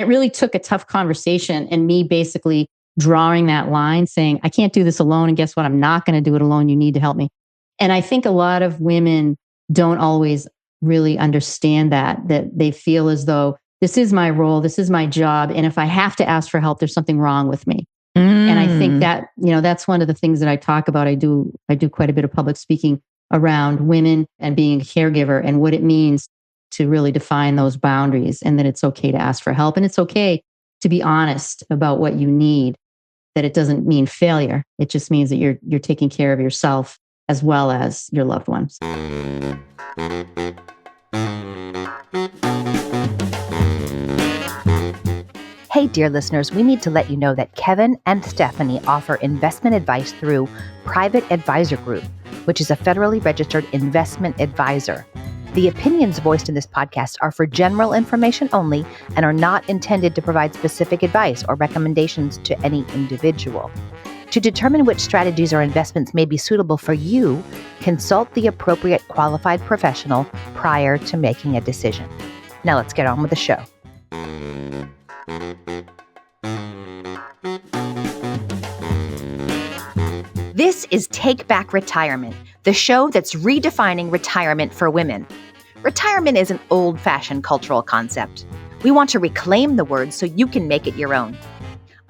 It really took a tough conversation and me basically drawing that line saying, I can't do this alone. And guess what? I'm not going to do it alone. You need to help me. And I think a lot of women don't always really understand that they feel as though this is my role, this is my job. And if I have to ask for help, there's something wrong with me. And I think that, that's one of the things that I talk about. I do quite a bit of public speaking around women and being a caregiver and what it means to really define those boundaries, and that it's okay to ask for help. And it's okay to be honest about what you need, that it doesn't mean failure. It just means that you're taking care of yourself as well as your loved ones. Hey, dear listeners, we need to let you know that Kevin and Stephanie offer investment advice through Private Advisor Group, which is a federally registered investment advisor. The opinions voiced in this podcast are for general information only and are not intended to provide specific advice or recommendations to any individual. To determine which strategies or investments may be suitable for you, consult the appropriate qualified professional prior to making a decision. Now let's get on with the show. This is Take Back Retirement, the show that's redefining retirement for women. Retirement is an old-fashioned cultural concept. We want to reclaim the word so you can make it your own.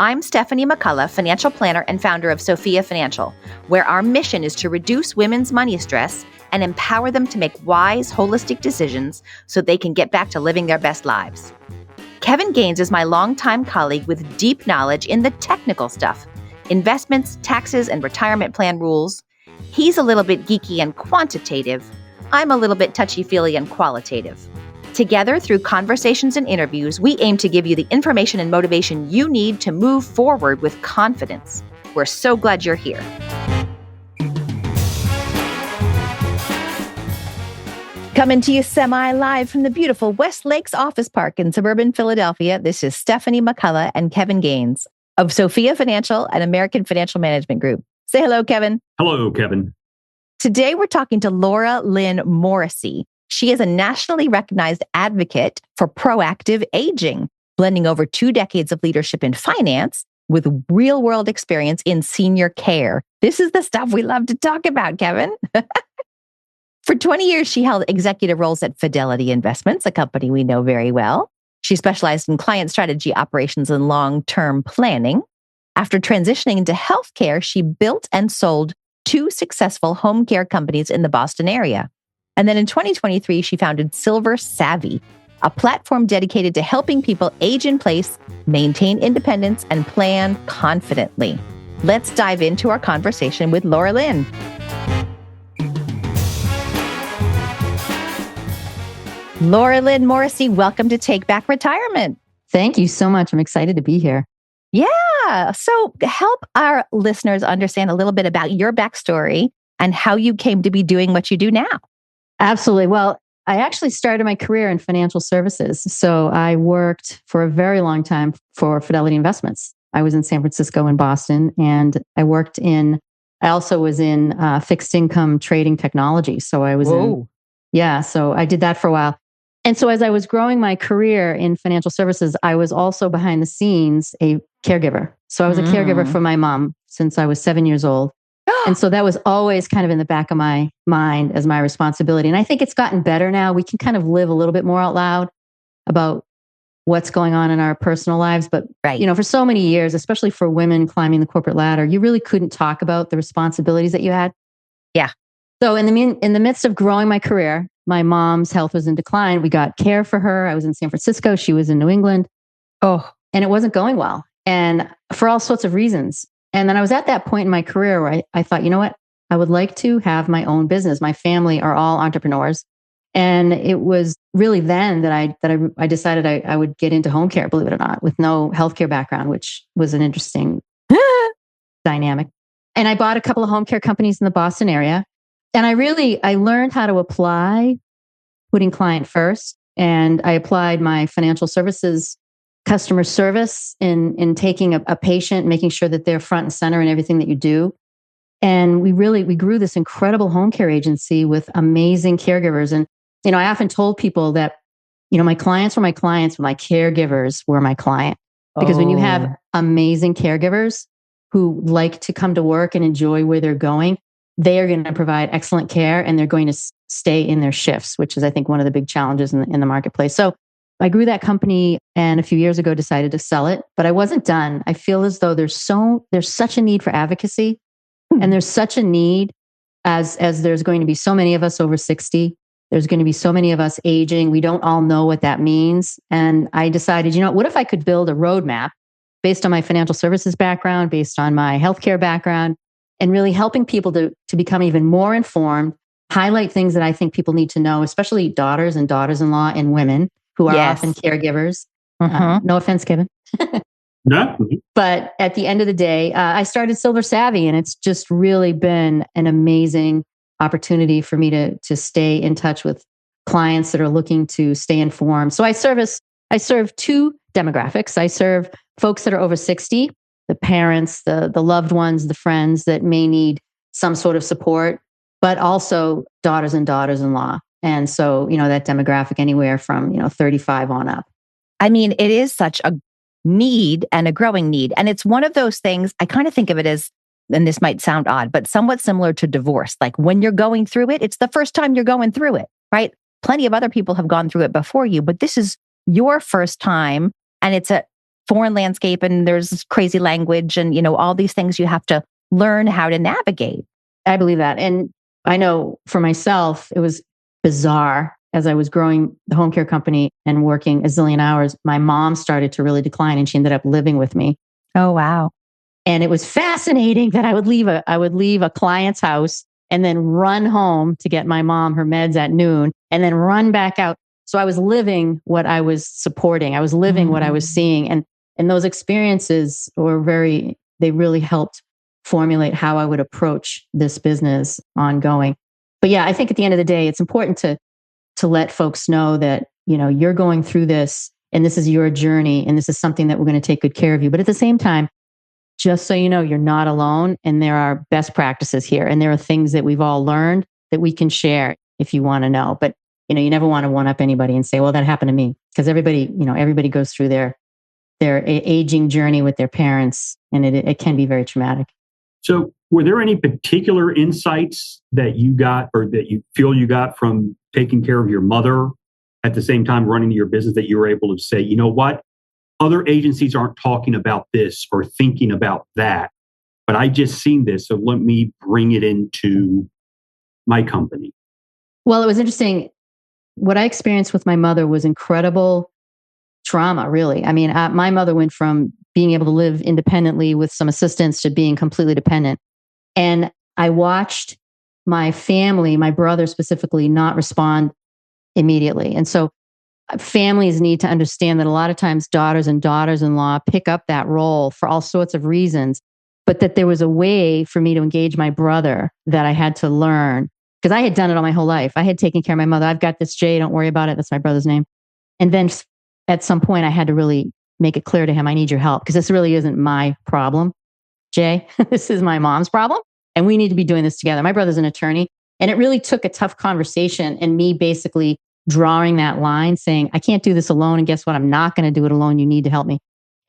I'm Stephanie McCullough, financial planner and founder of Sophia Financial, where our mission is to reduce women's money stress and empower them to make wise, holistic decisions so they can get back to living their best lives. Kevin Gaines is my longtime colleague with deep knowledge in the technical stuff, investments, taxes, and retirement plan rules. He's a little bit geeky and quantitative. I'm a little bit touchy-feely and qualitative. Together, through conversations and interviews, we aim to give you the information and motivation you need to move forward with confidence. We're so glad you're here. Coming to you semi-live from the beautiful West Lakes Office Park in suburban Philadelphia, this is Stephanie McCullough and Kevin Gaines of Sophia Financial and American Financial Management Group. Say hello, Kevin. Hello, Kevin. Today, we're talking to Laura Lynn Morrissey. She is a nationally recognized advocate for proactive aging, blending over 2 decades of leadership in finance with real-world experience in senior care. This is the stuff we love to talk about, Kevin. For 20 years, she held executive roles at Fidelity Investments, a company we know very well. She specialized in client strategy operations and long-term planning. After transitioning into healthcare, she built and sold 2 successful home care companies in the Boston area. And then in 2023, she founded Silver Savvy, a platform dedicated to helping people age in place, maintain independence, and plan confidently. Let's dive into our conversation with Laura Lynn. Laura Lynn Morrissey, welcome to Take Back Retirement. Thank you so much. I'm excited to be here. Yeah. So help our listeners understand a little bit about your backstory and how you came to be doing what you do now. Absolutely. Well, I actually started my career in financial services. So I worked for a very long time for Fidelity Investments. I was in San Francisco and Boston, and I also was in fixed income trading technology. So I was so I did that for a while. And so as I was growing my career in financial services, I was also behind the scenes a caregiver. So I was a caregiver for my mom since I was 7 years old. And so that was always kind of in the back of my mind as my responsibility. And I think it's gotten better now. We can kind of live a little bit more out loud about what's going on in our personal lives. But, for so many years, especially for women climbing the corporate ladder, you really couldn't talk about the responsibilities that you had. Yeah. So in the midst of growing my career, my mom's health was in decline. We got care for her. I was in San Francisco. She was in New England. And it wasn't going well. And for all sorts of reasons. And then I was at that point in my career where I thought, you know what? I would like to have my own business. My family are all entrepreneurs. And it was really then that I decided I would get into home care, believe it or not, with no healthcare background, which was an interesting dynamic. And I bought a couple of home care companies in the Boston area. And I learned how to apply putting client first. And I applied my financial services customer service in taking a patient, making sure that they're front and center in everything that you do. And we grew this incredible home care agency with amazing caregivers. And, I often told people that my clients were my clients, but my caregivers were my client. Because when you have amazing caregivers who like to come to work and enjoy where they're going, they are going to provide excellent care and they're going to stay in their shifts, which is, I think, one of the big challenges in the marketplace. So I grew that company and a few years ago decided to sell it, but I wasn't done. I feel as though there's such a need for advocacy and there's such a need as there's going to be so many of us over 60. There's going to be so many of us aging. We don't all know what that means. And I decided, what if I could build a roadmap based on my financial services background, based on my healthcare background, and really helping people to become even more informed, highlight things that I think people need to know, especially daughters and daughters-in-law and women who are often caregivers. No offense, Kevin. No. But at the end of the day, I started Silver Savvy, and it's just really been an amazing opportunity for me to stay in touch with clients that are looking to stay informed. So I serve two demographics. I serve folks that are over 60, the parents, the loved ones, the friends that may need some sort of support, but also daughters and daughters-in-law. And so, that demographic anywhere from, 35 on up. I mean, it is such a need and a growing need. And it's one of those things, I kind of think of it as, and this might sound odd, but somewhat similar to divorce. Like when you're going through it, it's the first time you're going through it, right? Plenty of other people have gone through it before you, but this is your first time and it's a foreign landscape and there's crazy language and, all these things you have to learn how to navigate. I believe that. And I know for myself, it was bizarre. As I was growing the home care company and working a zillion hours, my mom started to really decline and she ended up living with me. Oh, wow. And it was fascinating that I would leave a client's house and then run home to get my mom her meds at noon and then run back out. So I was living what I was supporting. I was living what I was seeing. And those experiences they really helped formulate how I would approach this business ongoing. But yeah, I think at the end of the day, it's important to let folks know that, you're going through this and this is your journey and this is something that we're going to take good care of you. But at the same time, just so you know, you're not alone and there are best practices here. And there are things that we've all learned that we can share if you want to know. But, you never want to one up anybody and say, well, that happened to me. Because everybody goes through their aging journey with their parents and it can be very traumatic. So were there any particular insights that you got or that you feel you got from taking care of your mother at the same time running your business that you were able to say, you know what? Other agencies aren't talking about this or thinking about that, but I just seen this. So let me bring it into my company. Well, it was interesting. What I experienced with my mother was incredible trauma, really. I mean, my mother went from being able to live independently with some assistance to being completely dependent. And I watched my family, my brother specifically, not respond immediately. And so families need to understand that a lot of times daughters and daughters-in-law pick up that role for all sorts of reasons, but that there was a way for me to engage my brother that I had to learn because I had done it all my whole life. I had taken care of my mother. I've got this, Jay, don't worry about it. That's my brother's name. And then at some point I had to really make it clear to him, I need your help because this really isn't my problem, Jay. This is my mom's problem. And we need to be doing this together. My brother's an attorney. And it really took a tough conversation and me basically drawing that line saying, I can't do this alone. And guess what? I'm not going to do it alone. You need to help me.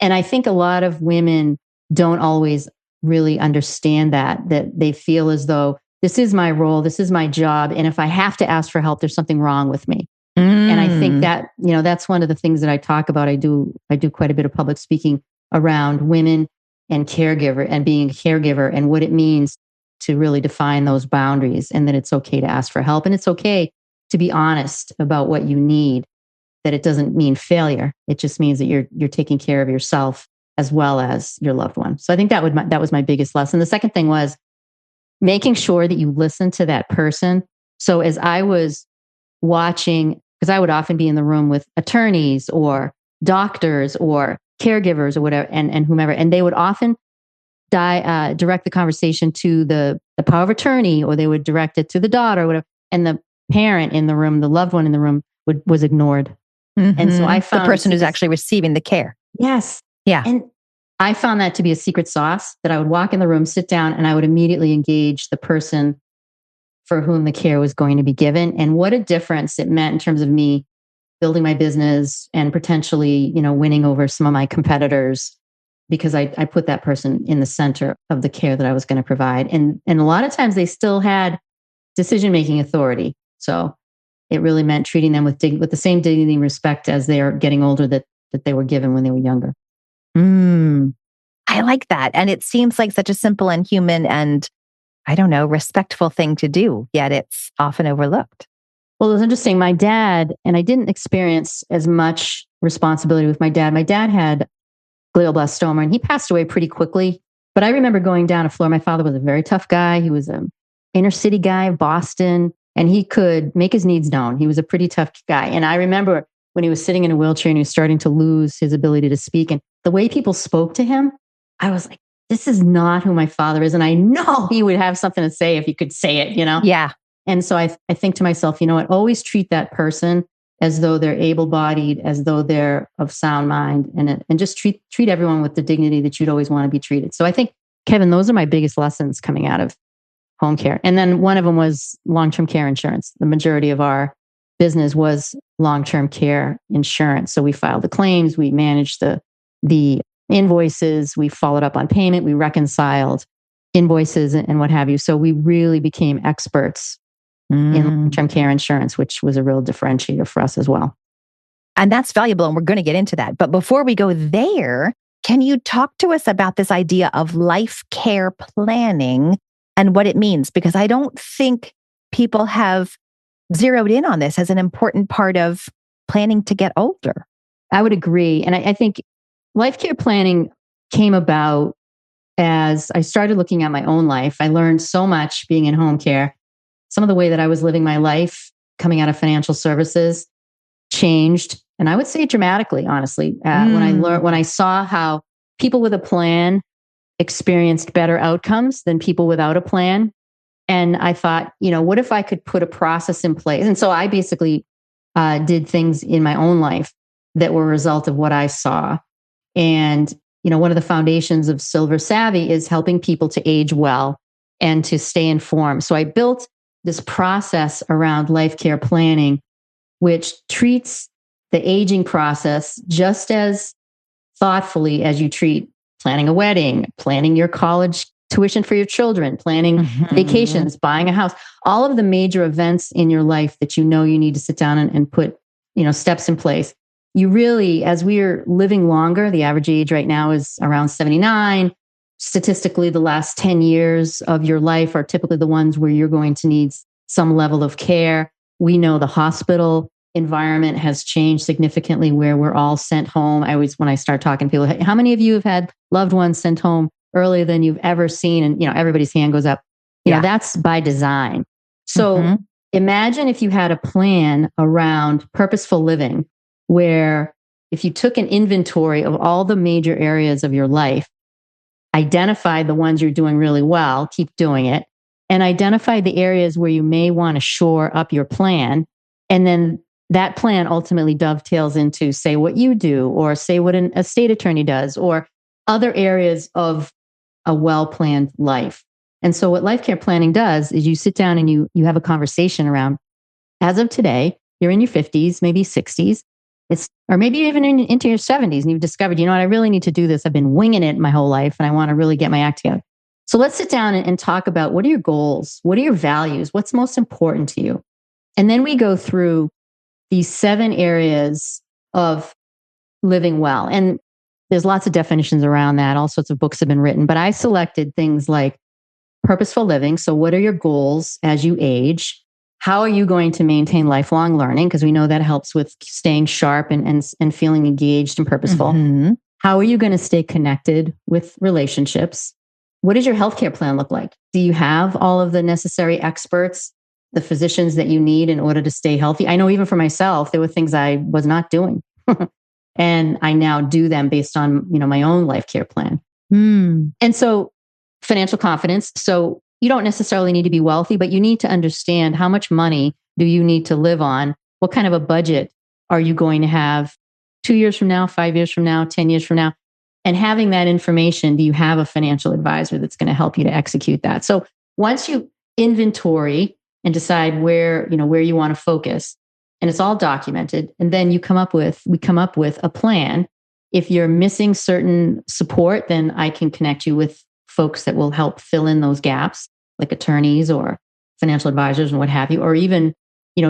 And I think a lot of women don't always really understand that they feel as though this is my role. This is my job. And if I have to ask for help, there's something wrong with me. And I think that, that's one of the things that I talk about. I do quite a bit of public speaking around women and caregiver and being a caregiver and what it means to really define those boundaries and that it's okay to ask for help. And it's okay to be honest about what you need, that it doesn't mean failure. It just means that you're taking care of yourself as well as your loved one. So I think that was my biggest lesson. The second thing was making sure that you listen to that person. So as I was watching, because I would often be in the room with attorneys or doctors or caregivers or whatever, and whomever, and they would often direct the conversation to the power of attorney, or they would direct it to the daughter or whatever. And the parent in the room, the loved one in the room was ignored. And so I found the person who's actually receiving the care. Yes. Yeah. And I found that to be a secret sauce that I would walk in the room, sit down, and I would immediately engage the person for whom the care was going to be given. And what a difference it meant in terms of me building my business and potentially, winning over some of my competitors because I put that person in the center of the care that I was going to provide. And a lot of times they still had decision-making authority. So it really meant treating them with the same dignity and respect as they are getting older that they were given when they were younger. I like that. And it seems like such a simple and human and, I don't know, respectful thing to do, yet it's often overlooked. Well, it was interesting. My dad, and I didn't experience as much responsibility with my dad. My dad had glioblastoma and he passed away pretty quickly. But I remember going down to Florida. My father was a very tough guy. He was an inner city guy of Boston, and he could make his needs known. He was a pretty tough guy. And I remember when he was sitting in a wheelchair and he was starting to lose his ability to speak, and the way people spoke to him, I was like, this is not who my father is. And I know he would have something to say if he could say it, Yeah. And so I think to myself, what, always treat that person as though they're able-bodied, as though they're of sound mind, and just treat everyone with the dignity that you'd always want to be treated. So I think, Kevin, those are my biggest lessons coming out of home care. And then one of them was long-term care insurance. The majority of our business was long-term care insurance. So we filed the claims, we managed the invoices, we followed up on payment, we reconciled invoices and what have you. So we really became experts in long-term care insurance, which was a real differentiator for us as well. And that's valuable. And we're going to get into that. But before we go there, can you talk to us about this idea of life care planning and what it means? Because I don't think people have zeroed in on this as an important part of planning to get older. I would agree. And I think life care planning came about as I started looking at my own life. I learned so much being in home care. Some of the way that I was living my life coming out of financial services changed. And I would say dramatically, honestly, when I saw how people with a plan experienced better outcomes than people without a plan. And I thought, what if I could put a process in place? And so I basically did things in my own life that were a result of what I saw. And, one of the foundations of Silver Savvy is helping people to age well and to stay informed. So I built this process around life care planning, which treats the aging process just as thoughtfully as you treat planning a wedding, planning your college tuition for your children, planning vacations, buying a house, all of the major events in your life that you need to sit down and put, steps in place. You really, as we are living longer, the average age right now is around 79. Statistically, the last 10 years of your life are typically the ones where you're going to need some level of care. We know the hospital environment has changed significantly where we're all sent home. When I start talking to people, hey, how many of you have had loved ones sent home earlier than you've ever seen? And, everybody's hand goes up. That's by design. So imagine if you had a plan around purposeful living, where if you took an inventory of all the major areas of your life, identified the ones you're doing really well, keep doing it, and identify the areas where you may want to shore up your plan. And then that plan ultimately dovetails into, say, what you do, or say what an estate attorney does, or other areas of a well-planned life. And so what life care planning does is you sit down and you have a conversation around, as of today, you're in your 50s, maybe 60s, or maybe even into your 70s, and you've discovered, I really need to do this. I've been winging it my whole life and I want to really get my act together. So let's sit down and talk about, what are your goals? What are your values? What's most important to you? And then we go through these 7 areas of living well. And there's lots of definitions around that. All sorts of books have been written, but I selected things like purposeful living. So what are your goals as you age? How are you going to maintain lifelong learning? Because we know that helps with staying sharp and feeling engaged and purposeful. How are you going to stay connected with relationships? What does your healthcare plan look like? Do you have all of the necessary experts, the physicians that you need in order to stay healthy? I know even for myself, there were things I was not doing. And I now do them based on, my own life care plan. And so financial confidence. So you don't necessarily need to be wealthy, but you need to understand, how much money do you need to live on? What kind of a budget are you going to have 2 years from now, 5 years from now, 10 years from now? And having that information, do you have a financial advisor that's going to help you to execute that? So once you inventory and decide where you want to focus, and it's all documented. And then we come up with a plan. If you're missing certain support, then I can connect you with folks that will help fill in those gaps, like attorneys or financial advisors and what have you, or even,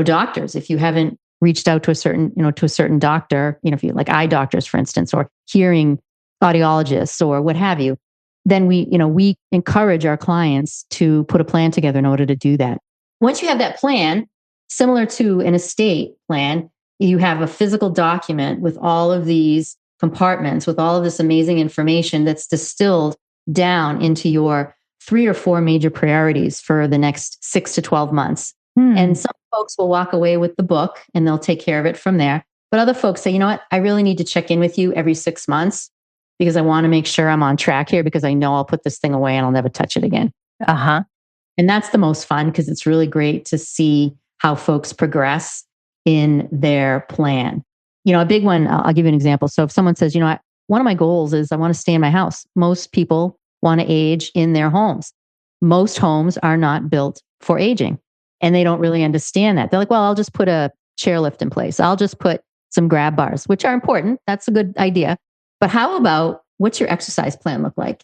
doctors. If you haven't reached out to a certain doctor, if you like eye doctors, for instance, or hearing audiologists or what have you, then we encourage our clients to put a plan together in order to do that. Once you have that plan, similar to an estate plan, you have a physical document with all of these compartments, with all of this amazing information that's distilled down into your 3 or 4 major priorities for the next 6 to 12 months. And some folks will walk away with the book and they'll take care of it from there. But other folks say, you know what, I really need to check in with you every 6 months because I want to make sure I'm on track here because I know I'll put this thing away and I'll never touch it again. And that's the most fun because it's really great to see how folks progress in their plan. A big one, I'll give you an example. So if someone says, one of my goals is I want to stay in my house. Most people want to age in their homes. Most homes are not built for aging. And they don't really understand that. They're like, well, I'll just put a chairlift in place. I'll just put some grab bars, which are important. That's a good idea. But how about what's your exercise plan look like?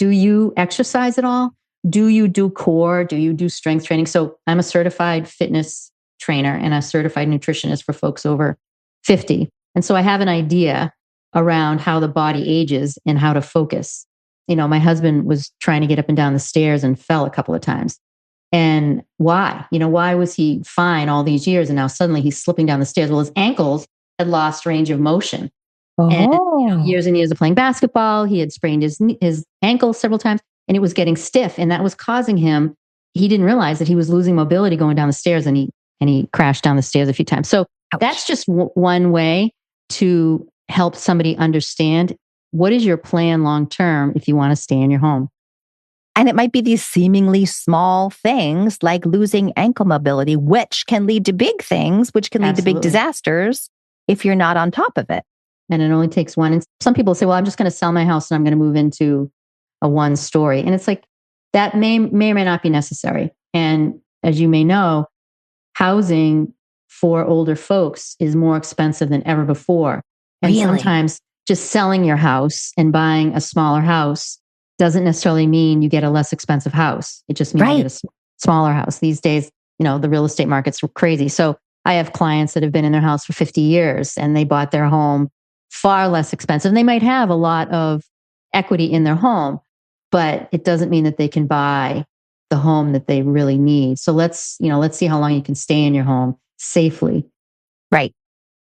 Do you exercise at all? Do you do core? Do you do strength training? So I'm a certified fitness trainer and a certified nutritionist for folks over 50. And so I have an idea around how the body ages and how to focus. My husband was trying to get up and down the stairs and fell a couple of times. And why? Why was he fine all these years and now suddenly he's slipping down the stairs? Well, his ankles had lost range of motion. And years and years of playing basketball, he had sprained his ankle several times and it was getting stiff. And that was causing him, he didn't realize that he was losing mobility going down the stairs and he crashed down the stairs a few times. So that's just one way to help somebody understand what is your plan long-term if you want to stay in your home. And it might be these seemingly small things like losing ankle mobility, which can lead to big things, which can lead to big disasters if you're not on top of it. And it only takes one. And some people say, well, I'm just going to sell my house and I'm going to move into a 1-story. And it's like, that may or may not be necessary. And as you may know, housing for older folks is more expensive than ever before. And sometimes just selling your house and buying a smaller house doesn't necessarily mean you get a less expensive house. It just means you get a smaller house. These days, the real estate market's crazy. So I have clients that have been in their house for 50 years and they bought their home far less expensive. And they might have a lot of equity in their home, but it doesn't mean that they can buy the home that they really need. So let's see how long you can stay in your home safely. Right.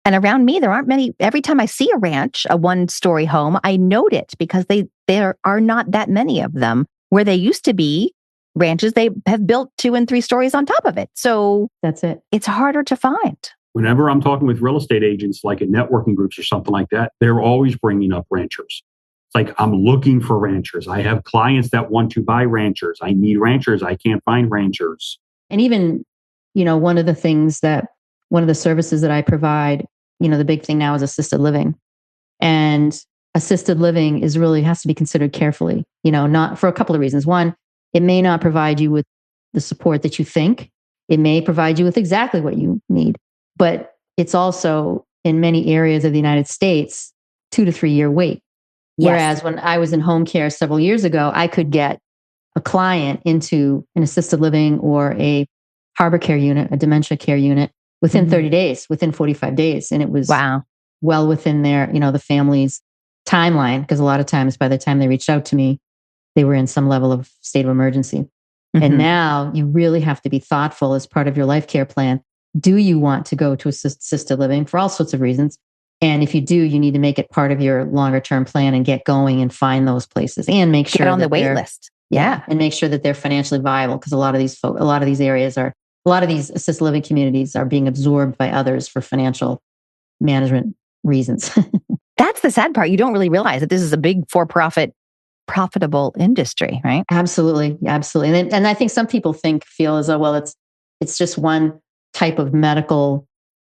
And around me, there aren't many. Every time I see a ranch, a 1-story home, I note it because there are not that many of them. Where they used to be ranches, they have built 2 and 3 stories on top of it. So that's it. It's harder to find. Whenever I'm talking with real estate agents, like in networking groups or something like that, they're always bringing up ranchers. It's like, I'm looking for ranchers. I have clients that want to buy ranchers. I need ranchers. I can't find ranchers. And even, one of the services that I provide, the big thing now is assisted living. And assisted living has to be considered carefully, not for a couple of reasons. One, it may not provide you with the support that you think. It may provide you with exactly what you need. But it's also, in many areas of the United States, 2 to 3 year wait. Yes. Whereas when I was in home care several years ago, I could get a client into an assisted living or a harbor care unit, a dementia care unit within 30 days, within 45 days. And it was well within their, the family's timeline. Because a lot of times by the time they reached out to me, they were in some level of state of emergency. And now you really have to be thoughtful as part of your life care plan. Do you want to go to assisted living for all sorts of reasons? And if you do, you need to make it part of your longer term plan and get going and find those places and make sure get on the wait list. Yeah. And make sure that they're financially viable because a lot of these assisted living communities are being absorbed by others for financial management reasons. That's the sad part. You don't really realize that this is a big for-profit, profitable industry, right? Absolutely. Absolutely. And I think some people feel as though, well, it's just one type of medical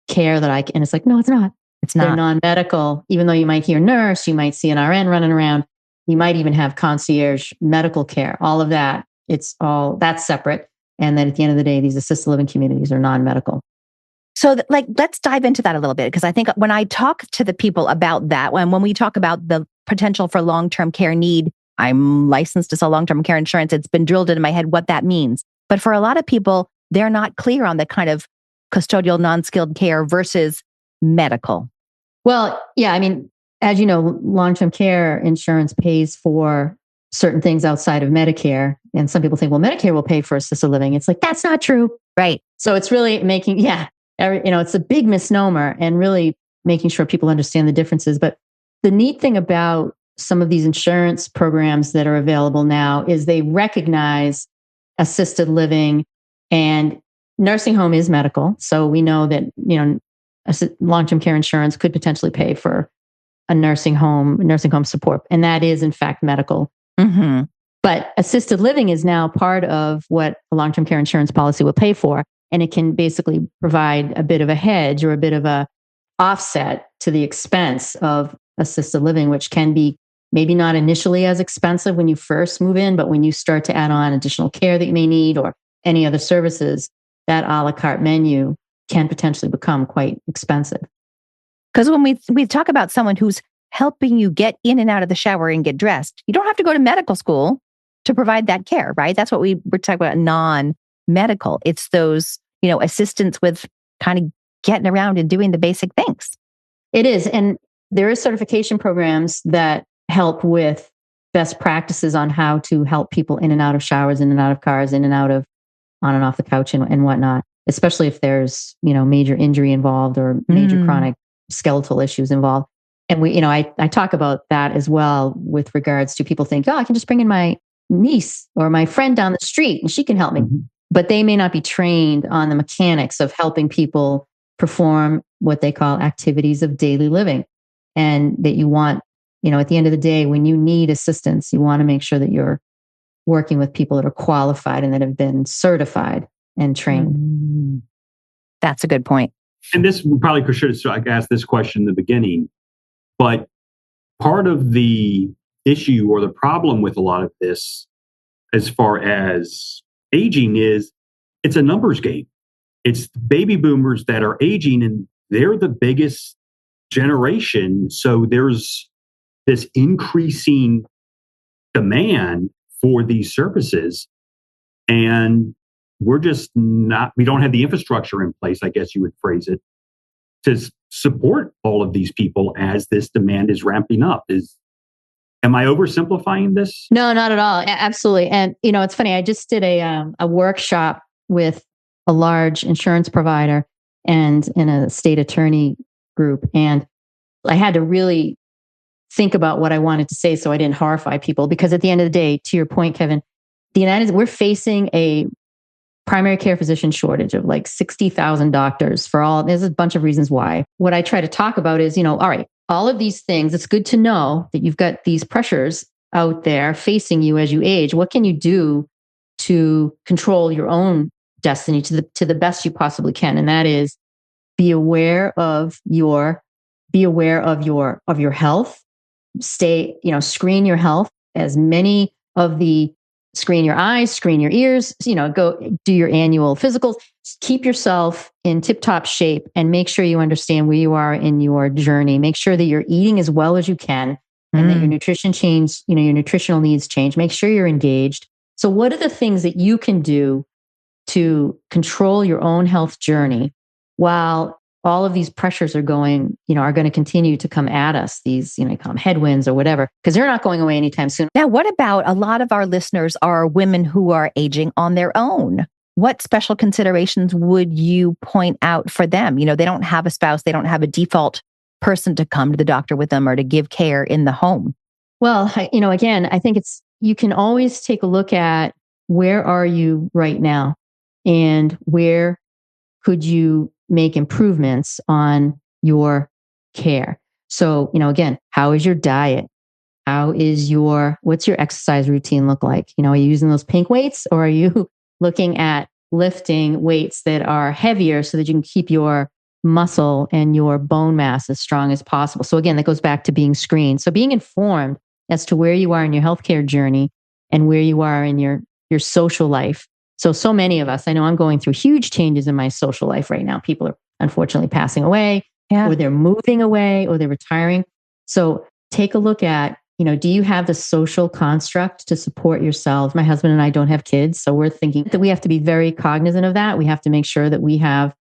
care that and it's like, no, it's not. It's not. They're non-medical. Even though you might hear nurse, you might see an RN running around. You might even have concierge medical care. All of that, that's separate. And then at the end of the day, these assisted living communities are non-medical. So let's dive into that a little bit, because I think when I talk to the people about that, when we talk about the potential for long-term care need, I'm licensed to sell long-term care insurance. It's been drilled into my head what that means. But for a lot of people, they're not clear on the kind of custodial non-skilled care versus medical. Well, yeah, I mean, as you know, long-term care insurance pays for certain things outside of Medicare. And some people think, well, Medicare will pay for assisted living. It's like, that's not true. Right. So it's really making, it's a big misnomer and really making sure people understand the differences. But the neat thing about some of these insurance programs that are available now is they recognize assisted living, and nursing home is medical. So we know that, long-term care insurance could potentially pay for a nursing home support. And that is in fact medical. Mm-hmm. But assisted living is now part of what a long-term care insurance policy will pay for. And it can basically provide a bit of a hedge or a bit of a offset to the expense of assisted living, which can be maybe not initially as expensive when you first move in, but when you start to add on additional care that you may need or any other services, that a la carte menu can potentially become quite expensive. Because when we talk about someone who's helping you get in and out of the shower and get dressed, you don't have to go to medical school to provide that care, right? That's what we're talking about, non-medical. It's those, assistance with kind of getting around and doing the basic things. It is. And there is certification programs that help with best practices on how to help people in and out of showers, in and out of cars, in and out of on and off the couch and whatnot, especially if there's, major injury involved or major chronic skeletal issues involved. And I talk about that as well with regards to people think, I can just bring in my niece or my friend down the street and she can help me. Mm-hmm. But they may not be trained on the mechanics of helping people perform what they call activities of daily living. And that you want, at the end of the day, when you need assistance, you want to make sure that you're working with people that are qualified and that have been certified and trained. That's a good point. And this, we probably should have asked this question in the beginning, but part of the issue or the problem with a lot of this, as far as aging, is it's a numbers game. It's baby boomers that are aging, and they're the biggest generation. So there's this increasing demand for these services. And we don't have the infrastructure in place, I guess you would phrase it, to support all of these people as this demand is ramping up. Am I oversimplifying this? No, not at all. Absolutely. And, it's funny. I just did a workshop with a large insurance provider and in a state attorney group. And I had to really think about what I wanted to say so I didn't horrify people. Because at the end of the day, to your point, Kevin, we're facing a primary care physician shortage of like 60,000 doctors there's a bunch of reasons why. What I try to talk about is, all right, all of these things, it's good to know that you've got these pressures out there facing you as you age. What can you do to control your own destiny to the best you possibly can? And that is be aware of your health. Screen your health, as many of the screen your eyes, screen your ears, go do your annual physicals, keep yourself in tip-top shape and make sure you understand where you are in your journey. Make sure that you're eating as well as you can and that your nutrition change, your nutritional needs change. Make sure you're engaged. So what are the things that you can do to control your own health journey while all of these pressures are going to continue to come at us, these, call them headwinds or whatever, because they're not going away anytime soon. Now, what about a lot of our listeners are women who are aging on their own? What special considerations would you point out for them? They don't have a spouse, they don't have a default person to come to the doctor with them or to give care in the home. Well, again, I think you can always take a look at where are you right now and where could you make improvements on your care. So, again, how is your diet? What's your exercise routine look like? Are you using those pink weights or are you looking at lifting weights that are heavier so that you can keep your muscle and your bone mass as strong as possible? So again, that goes back to being screened. So being informed as to where you are in your healthcare journey and where you are in your social life. So many of us, I know I'm going through huge changes in my social life right now. People are unfortunately passing away, or they're moving away, or they're retiring. So take a look at, do you have the social construct to support yourselves? My husband and I don't have kids, so we're thinking that we have to be very cognizant of that. We have to make sure that we have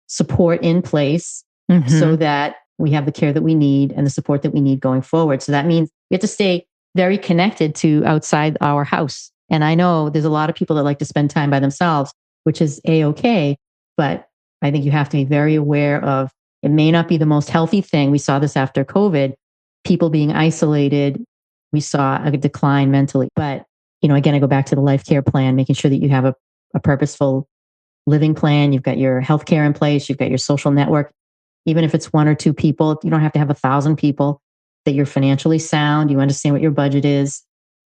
support in place so that we have the care that we need and the support that we need going forward. So that means we have to stay very connected to outside our house. And I know there's a lot of people that like to spend time by themselves, which is A-okay. But I think you have to be very aware of, it may not be the most healthy thing. We saw this after COVID, people being isolated. We saw a decline mentally. But, again, I go back to the life care plan, making sure that you have a purposeful living plan. You've got your healthcare in place. You've got your social network. Even if it's 1 or 2 people, you don't have to have 1,000 people, that you're financially sound. You understand what your budget is,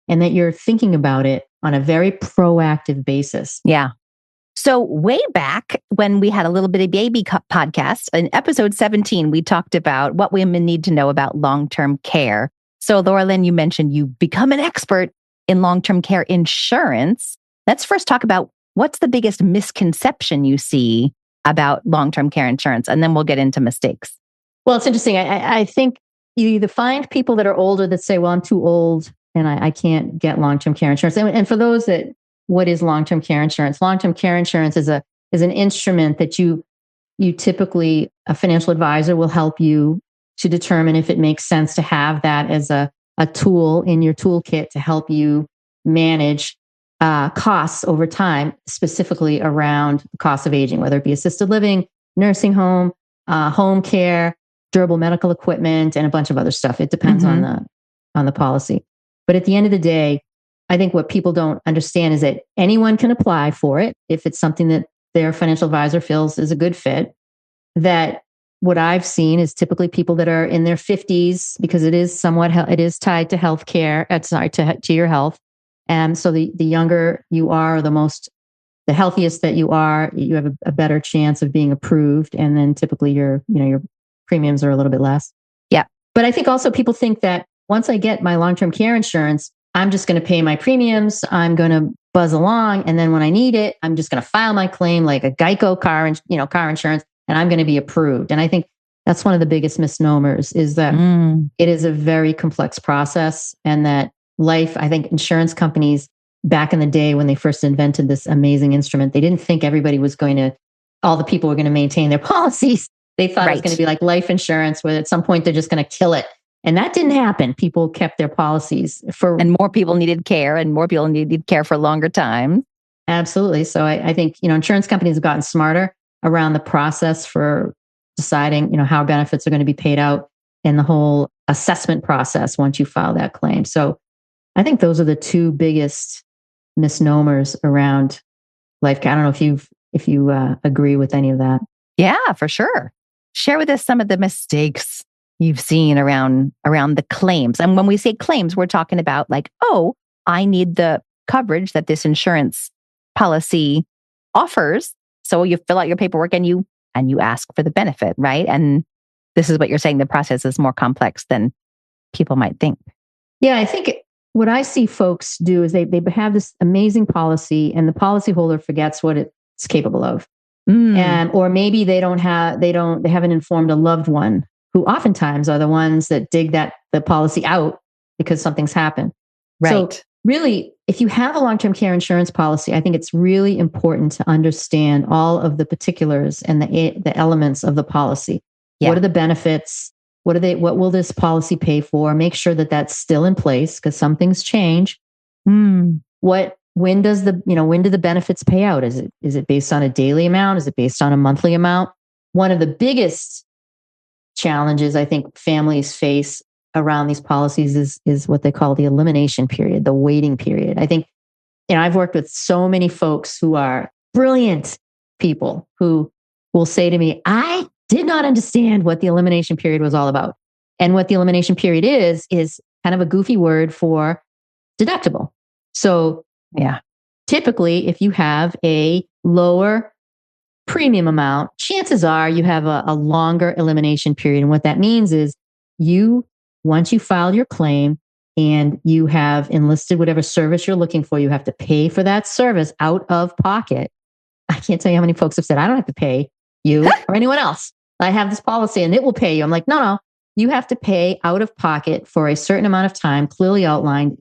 and that you're thinking about it on a very proactive basis. Yeah. So way back when we had a Little Bitty Baby podcast, in episode 17, we talked about what women need to know about long-term care. So Laura Lynn, you mentioned you become an expert in long-term care insurance. Let's first talk about what's the biggest misconception you see about long-term care insurance, and then we'll get into mistakes. Well, it's interesting. I think you either find people that are older that say, well, I'm too old and I can't get long-term care insurance. And for those that, what is long-term care insurance? Long-term care insurance is an instrument that you typically, a financial advisor will help you to determine if it makes sense to have that as a tool in your toolkit to help you manage costs over time, specifically around the cost of aging, whether it be assisted living, nursing home, home care, durable medical equipment, and a bunch of other stuff. It depends on the policy. But at the end of the day, I think what people don't understand is that anyone can apply for it if it's something that their financial advisor feels is a good fit. That what I've seen is typically people that are in their 50s, because it is tied to health care, to your health. And so the younger you are, the healthiest that you are, you have a better chance of being approved. And then typically your premiums are a little bit less. Yeah. But I think also people think that once I get my long-term care insurance, I'm just going to pay my premiums. I'm going to buzz along. And then when I need it, I'm just going to file my claim like a Geico car insurance, and I'm going to be approved. And I think that's one of the biggest misnomers, is that it is a very complex process, and that I think insurance companies back in the day when they first invented this amazing instrument, they didn't think all the people were going to maintain their policies. They thought it was going to be like life insurance, where at some point they're just going to kill it. And that didn't happen. People kept their policies and more people needed care, and more people needed care for longer time. Absolutely. So I think, insurance companies have gotten smarter around the process for deciding, how benefits are going to be paid out, and the whole assessment process once you file that claim. So I think those are the 2 biggest misnomers around life care. I don't know if you agree with any of that. Yeah, for sure. Share with us some of the mistakes you've seen around the claims. And when we say claims, we're talking about like, oh, I need the coverage that this insurance policy offers. So you fill out your paperwork and you ask for the benefit, right? And this is what you're saying, the process is more complex than people might think. Yeah, I think what I see folks do is they have this amazing policy, and the policyholder forgets what it's capable of. Or maybe they haven't informed a loved one, who oftentimes are the ones that dig the policy out because something's happened. Right. So really, if you have a long-term care insurance policy, I think it's really important to understand all of the particulars and the elements of the policy. Yeah. What are the benefits? What will this policy pay for? Make sure that that's still in place, because some things change. When do the benefits pay out? Is it based on a daily amount? Is it based on a monthly amount? One of the biggest challenges I think families face around these policies is what they call the elimination period, the waiting period. I think, I've worked with so many folks who are brilliant people who will say to me, I did not understand what the elimination period was all about. And what the elimination period is kind of a goofy word for deductible. So yeah, typically, if you have a lower premium amount, chances are you have a longer elimination period. And what that means is once you file your claim and you have enlisted whatever service you're looking for, you have to pay for that service out of pocket. I can't tell you how many folks have said, I don't have to pay. you or anyone else. I have this policy and it will pay you. I'm like, no. You have to pay out of pocket for a certain amount of time, clearly outlined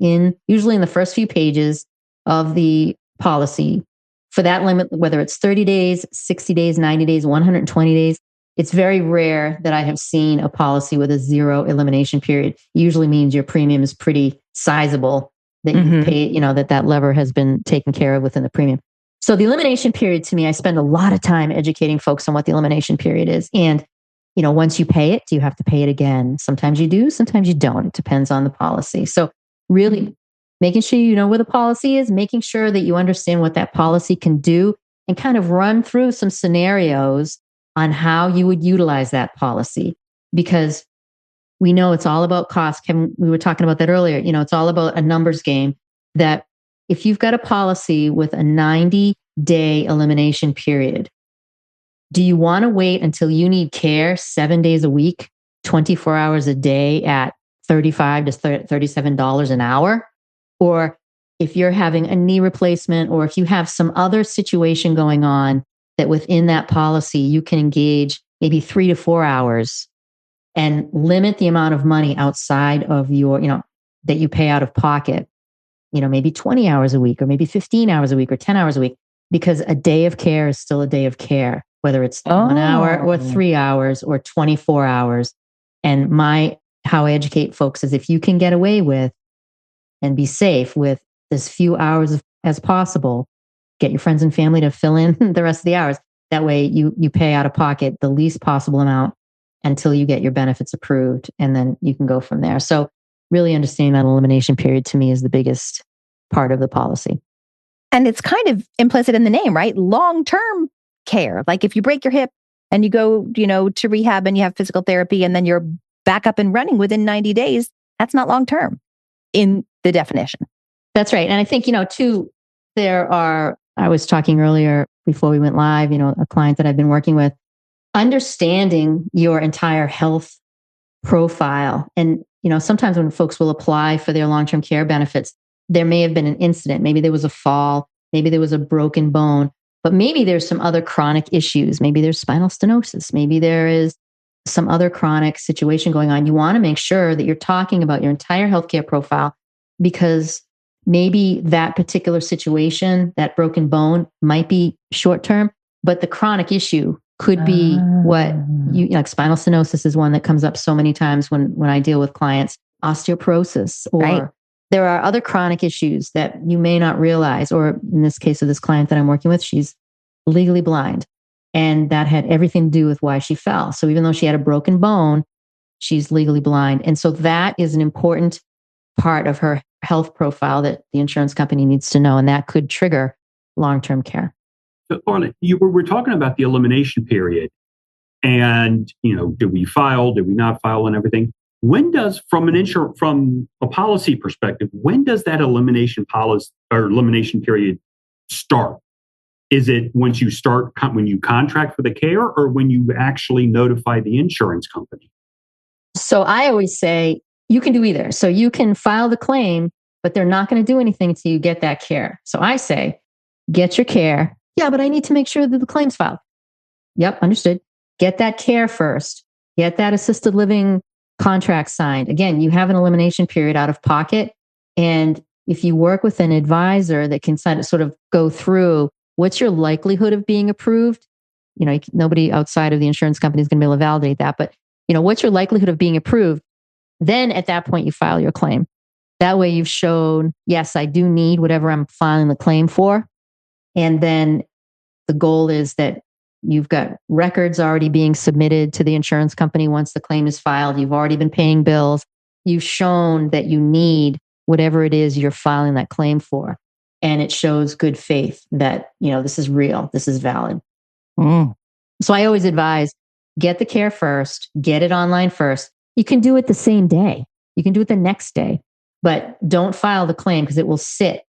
usually in the first few pages of the policy for that limit, whether it's 30 days, 60 days, 90 days, 120 days. It's very rare that I have seen a policy with a 0 elimination period. It usually means your premium is pretty sizable, that you pay, that lever has been taken care of within the premium. So the elimination period, to me, I spend a lot of time educating folks on what the elimination period is. And once you pay it, do you have to pay it again? Sometimes you do, sometimes you don't. It depends on the policy. So really making sure you know where the policy is, making sure that you understand what that policy can do, and kind of run through some scenarios on how you would utilize that policy. Because we know it's all about cost. Kevin, we were talking about that earlier. It's all about a numbers game, that if you've got a policy with a 90-day elimination period, do you want to wait until you need care 7 days a week, 24 hours a day at $35 to $37 an hour? Or if you're having a knee replacement, or if you have some other situation going on, that within that policy, you can engage maybe 3 to 4 hours and limit the amount of money outside of your, that you pay out of pocket, maybe 20 hours a week, or maybe 15 hours a week, or 10 hours a week, because a day of care is still a day of care, whether it's 1 hour or 3 hours or 24 hours. And how I educate folks is, if you can get away with and be safe with as few hours as possible, get your friends and family to fill in the rest of the hours. That way you pay out of pocket the least possible amount until you get your benefits approved, and then you can go from there. So really understanding that elimination period, to me, is the biggest part of the policy. And it's kind of implicit in the name, right? Long-term care. Like if you break your hip and you go, to rehab and you have physical therapy, and then you're back up and running within 90 days, that's not long-term in the definition. That's right. And I think, too, I was talking earlier before we went live, a client that I've been working with, understanding your entire health profile. And, sometimes when folks will apply for their long-term care benefits, there may have been an incident. Maybe there was a fall, maybe there was a broken bone, but maybe there's some other chronic issues. Maybe there's spinal stenosis. Maybe there is some other chronic situation going on. You want to make sure that you're talking about your entire healthcare profile, because maybe that particular situation, that broken bone, might be short-term, but the chronic issue could be what like spinal stenosis is one that comes up so many times when I deal with clients, osteoporosis, or right. There are other chronic issues that you may not realize. Or in this case of this client that I'm working with, she's legally blind, and that had everything to do with why she fell. So even though she had a broken bone, she's legally blind. And so that is an important part of her health profile that the insurance company needs to know, and that could trigger long-term care. So, Laura, we're talking about the elimination period, and did we file? Did we not file? And everything. When does, from a policy perspective, when does that elimination period start? Is it once you when you contract for the care, or when you actually notify the insurance company? So I always say you can do either. So you can file the claim, but they're not going to do anything until you get that care. So I say, get your care. Yeah, but I need to make sure that the claim's filed. Yep, understood. Get that care first. Get that assisted living contract signed. Again, you have an elimination period out of pocket. And if you work with an advisor that can sort of go through what's your likelihood of being approved, nobody outside of the insurance company is going to be able to validate that. But, what's your likelihood of being approved? Then at that point, you file your claim. That way you've shown, yes, I do need whatever I'm filing the claim for. And then the goal is that you've got records already being submitted to the insurance company once the claim is filed. You've already been paying bills. You've shown that you need whatever it is you're filing that claim for. And it shows good faith that, this is real, this is valid. So I always advise, get the care first, get it online first. You can do it the same day. You can do it the next day, but don't file the claim, because it will sit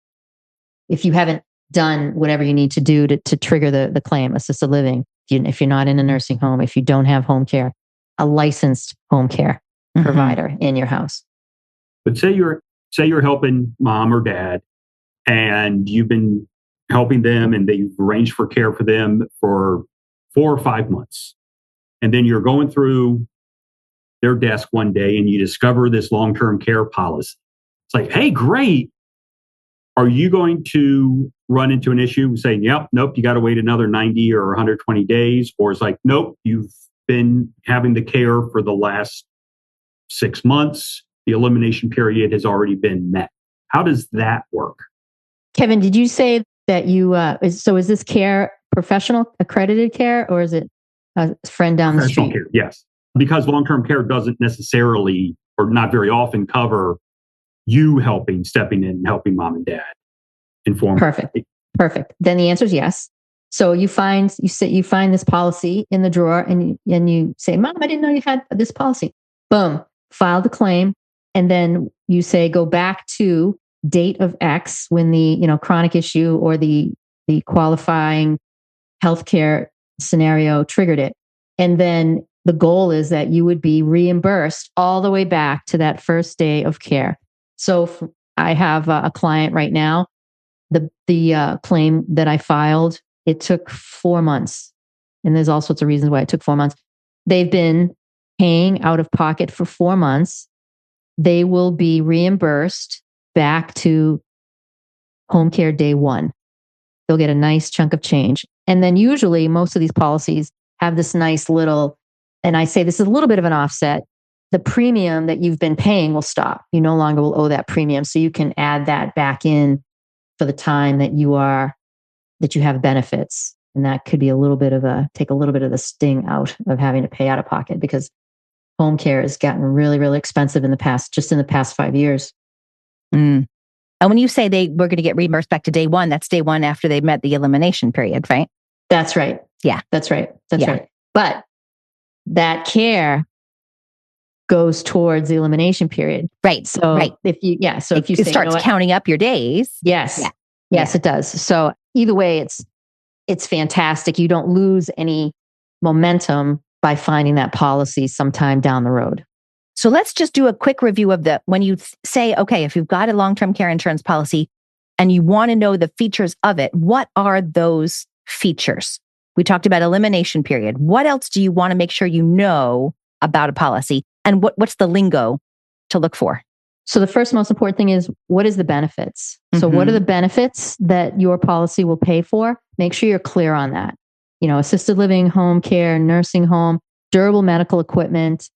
if you haven't done whatever you need to do to trigger the claim. Assisted living, if you're not in a nursing home, if you don't have home care, a licensed home care provider in your house. But say you're helping mom or dad, and you've been helping them, and they've arranged for care for them for 4 or 5 months. And then you're going through their desk one day and you discover this long-term care policy. It's like, hey, great. Are you going to run into an issue saying, yep, nope, you got to wait another 90 or 120 days? Or it's like, nope, you've been having the care for the last 6 months. The elimination period has already been met. How does that work? Kevin, did you say that is this care professional accredited care, or is it a friend down the street? Care, yes. Because long-term care doesn't necessarily, or not very often, cover you stepping in and helping mom and dad inform. Perfect. Then the answer is yes. So you find this policy in the drawer and you say, Mom, I didn't know you had this policy. Boom, file the claim. And then you say, go back to date of X when the chronic issue or the qualifying healthcare scenario triggered it. And then the goal is that you would be reimbursed all the way back to that first day of care. So I have a client right now. The claim that I filed, it took 4 months. And there's all sorts of reasons why it took 4 months. They've been paying out of pocket for 4 months. They will be reimbursed back to home care day one. They'll get a nice chunk of change. And then usually most of these policies have this nice little, and I say this is a little bit of an offset. The premium that you've been paying will stop. You no longer will owe that premium. So you can add that back in for the time that you have benefits. And that could be take a little bit of the sting out of having to pay out of pocket, because home care has gotten really, really expensive in the past 5 years. Mm. And when you say we're going to get reimbursed back to day one, that's day one after they've met the elimination period, right? That's right. Yeah. That's right. Right. But that care goes towards the elimination period. Right. So if you it starts counting up your days. Yes. Yeah. Yes, it does. So either way, it's fantastic. You don't lose any momentum by finding that policy sometime down the road. So let's just do a quick review of when you say, okay, if you've got a long-term care insurance policy and you want to know the features of it, what are those features? We talked about elimination period. What else do you want to make sure you know about a policy? And what's the lingo to look for? So the first most important thing is, what is the benefits? Mm-hmm. So what are the benefits that your policy will pay for? Make sure you're clear on that. Assisted living, home care, nursing home, durable medical equipment.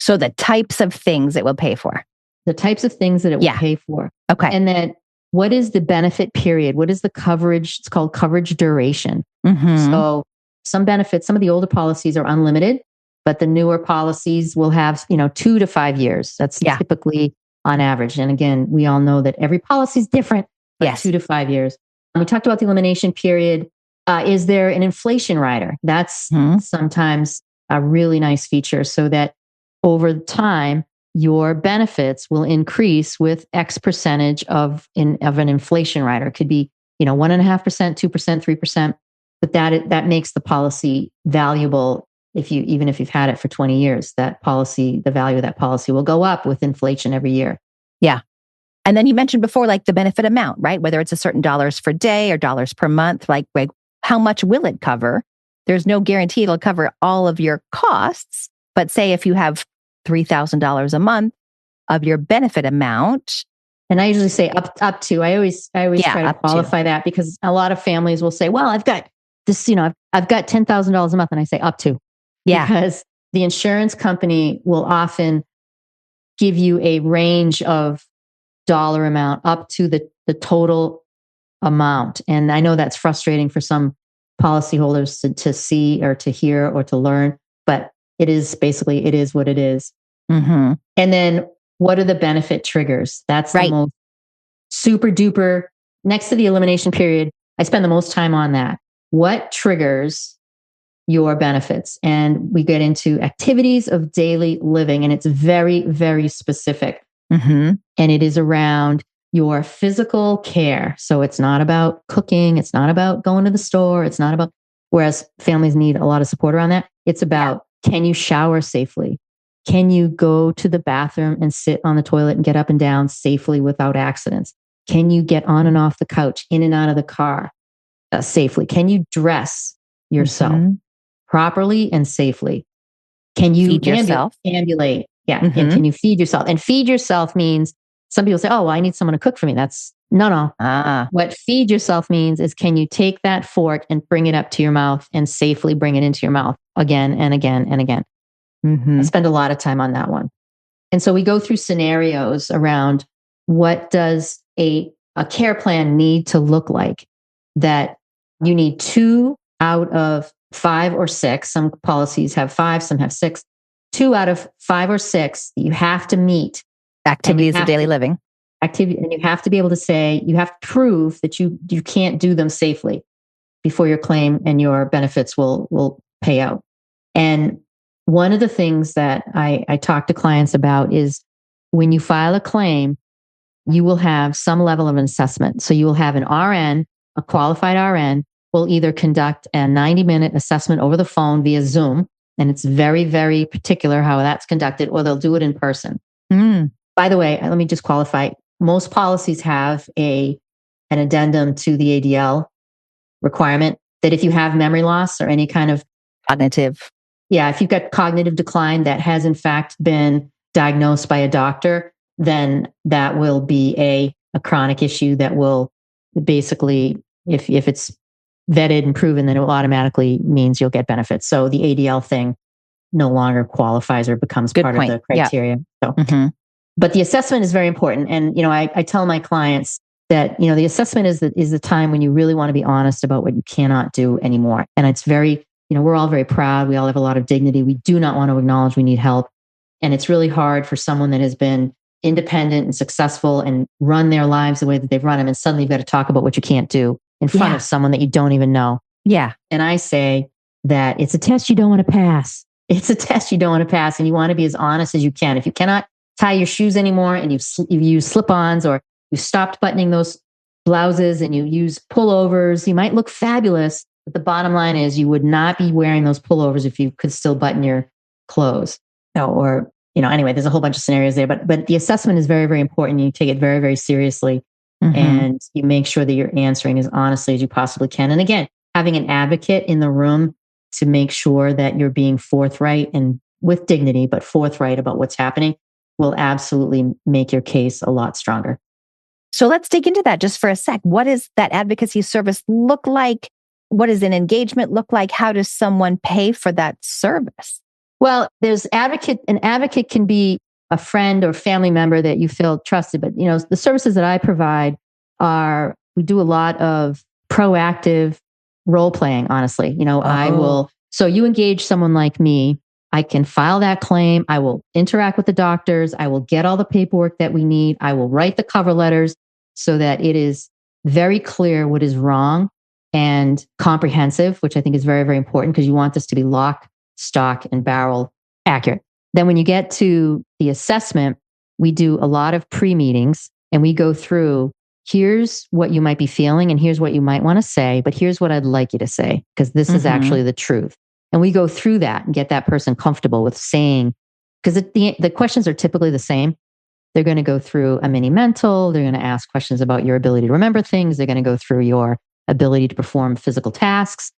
So the types of things it will pay for. The types of things that it will pay for. Okay. And then what is the benefit period? What is the coverage? It's called coverage duration. Mm-hmm. So some benefits, some of the older policies are unlimited, but the newer policies will have, 2 to 5 years. That's typically on average. And again, we all know that every policy is different, but 2 to 5 years. And we talked about the elimination period. Is there an inflation rider? That's sometimes a really nice feature, so that over time, your benefits will increase with X percentage of an inflation rider. It could be, 1.5%, 2%, 3%, but that makes the policy valuable. Even if you've had it for 20 years, the value of that policy will go up with inflation every year. Yeah. And then you mentioned before, like the benefit amount, right? Whether it's a certain dollars per day or dollars per month, like how much will it cover? There's no guarantee it'll cover all of your costs, but say if you have $3,000 a month of your benefit amount. And I usually say up to. I always try to qualify that, because a lot of families will say, well, I've got this, I've got $10,000 a month, and I say up to. Yeah. Because the insurance company will often give you a range of dollar amount up to the total amount. And I know that's frustrating for some policyholders to see or to hear or to learn, but it is what it is. Mm-hmm. And then what are the benefit triggers? That's the most super duper. Next to the elimination period, I spend the most time on that. What triggers your benefits? And we get into activities of daily living, and it's very, very specific. Mm-hmm. And it is around your physical care. So it's not about cooking. It's not about going to the store. It's not about, whereas families need a lot of support around that. It's about, can you shower safely? Can you go to the bathroom and sit on the toilet and get up and down safely without accidents? Can you get on and off the couch, in and out of the car safely? Can you dress yourself? Mm-hmm. properly and safely? Can you feed yourself? Ambulate? Yeah. And can you feed yourself? And feed yourself means some people say, oh, well, I need someone to cook for me. That's no. What feed yourself means is, can you take that fork and bring it up to your mouth and safely bring it into your mouth again and again and again? I spend a lot of time on that one. And so we go through scenarios around what does a care plan need to look like, that you need 2 out of 5 or 6. Some policies have 5, some have 6. 2 out of 5 or 6 that you have to meet. Activities of daily living. Activity, and you have to be able to say, you have to prove that you can't do them safely before your claim and your benefits will pay out. And one of the things that I talk to clients about is, when you file a claim, you will have some level of an assessment. So you will have an RN, a qualified RN, will either conduct a 90-minute assessment over the phone via Zoom, and it's very, very particular how that's conducted, or they'll do it in person. By the way, let me just qualify. Most policies have an addendum to the ADL requirement that if you have memory loss or any kind of cognitive, if you've got cognitive decline that has in fact been diagnosed by a doctor, then that will be a chronic issue that will basically, if it's vetted and proven, then it will automatically means you'll get benefits. So the ADL thing no longer qualifies or becomes part of the criteria. So, but the assessment is very important. And, I tell my clients that, the assessment is the time when you really want to be honest about what you cannot do anymore. And it's very, we're all very proud. We all have a lot of dignity. We do not want to acknowledge we need help. And it's really hard for someone that has been independent and successful and run their lives the way that they've run them. And suddenly you've got to talk about what you can't do in front of someone that you don't even know. Yeah. And I say that it's a test you don't want to pass. It's a test you don't want to pass. And you want to be as honest as you can. If you cannot tie your shoes anymore and you've used slip-ons, or you stopped buttoning those blouses and you use pullovers, you might look fabulous. But the bottom line is, you would not be wearing those pullovers if you could still button your clothes. Anyway, there's a whole bunch of scenarios there, but the assessment is very, very important. You take it very, very seriously, and you make sure that you're answering as honestly as you possibly can. And again, having an advocate in the room to make sure that you're being forthright and with dignity, but forthright about what's happening, will absolutely make your case a lot stronger. So let's dig into that just for a sec. What does that advocacy service look like? What does an engagement look like? How does someone pay for that service? Well, an advocate can be a friend or family member that you feel trusted. But, the services that I provide we do a lot of proactive role playing, honestly. So you engage someone like me, I can file that claim. I will interact with the doctors. I will get all the paperwork that we need. I will write the cover letters so that it is very clear what is wrong and comprehensive, which I think is very, very important, because you want this to be lock, stock, and barrel accurate. Then when you get to the assessment, we do a lot of pre-meetings, and we go through, here's what you might be feeling and here's what you might want to say, but here's what I'd like you to say, because this is actually the truth. And we go through that and get that person comfortable with saying, because the questions are typically the same. They're going to go through a mini mental. They're going to ask questions about your ability to remember things. They're going to go through your ability to perform physical tasks.